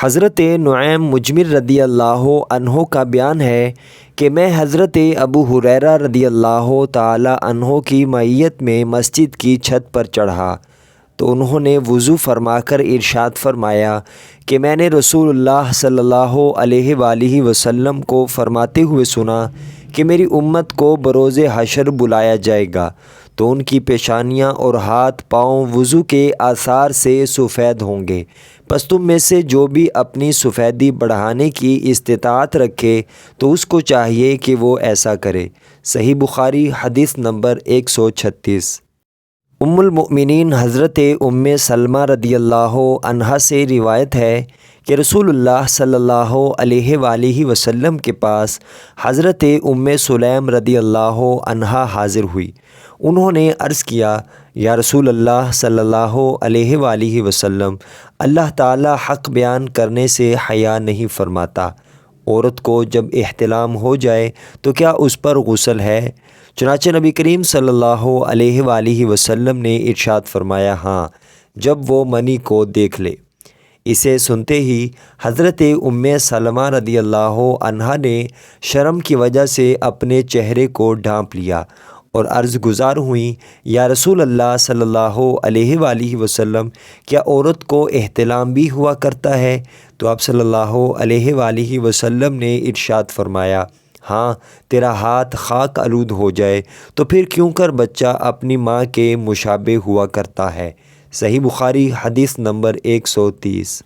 حضرت نعیم مجمر رضی اللہ عنہ کا بیان ہے کہ میں حضرت ابو ہریرہ رضی اللہ تعالی عنہ کی معیت میں مسجد کی چھت پر چڑھا تو انہوں نے وضو فرما کر ارشاد فرمایا کہ میں نے رسول اللہ صلی اللہ علیہ وآلہ وسلم کو فرماتے ہوئے سنا کہ میری امت کو بروز حشر بلایا جائے گا تو ان کی پیشانیاں اور ہاتھ پاؤں وضو کے آثار سے سفید ہوں گے، پس تم میں سے جو بھی اپنی سفیدی بڑھانے کی استطاعت رکھے تو اس کو چاہیے کہ وہ ایسا کرے۔ صحیح بخاری حدیث نمبر 136۔ ام المؤمنین حضرت ام سلمہ رضی اللہ عنہا سے روایت ہے کہ رسول اللہ صلی اللہ علیہ وآلہ وسلم کے پاس حضرت ام سلیم رضی اللہ عنہا حاضر ہوئی۔ انہوں نے عرض کیا، یا رسول اللہ صلی اللہ علیہ وآلہ وسلم، اللہ تعالی حق بیان کرنے سے حیا نہیں فرماتا۔ عورت کو جب احتلام ہو جائے تو کیا اس پر غسل ہے؟ چنانچہ نبی کریم صلی اللہ علیہ وآلہ وسلم نے ارشاد فرمایا، ہاں، جب وہ منی کو دیکھ لے۔ اسے سنتے ہی حضرت ام سلمہ رضی اللہ عنہا نے شرم کی وجہ سے اپنے چہرے کو ڈھانپ لیا اور عرض گزار ہوئیں، یا رسول اللہ صلی اللہ علیہ وآلہ وسلم، کیا عورت کو احتلام بھی ہوا کرتا ہے؟ تو آپ صلی اللہ علیہ وآلہ وسلم نے ارشاد فرمایا، ہاں، تیرا ہاتھ خاک آلود ہو جائے تو پھر کیوں کر بچہ اپنی ماں کے مشابہ ہوا کرتا ہے۔ صحیح بخاری حدیث نمبر 130۔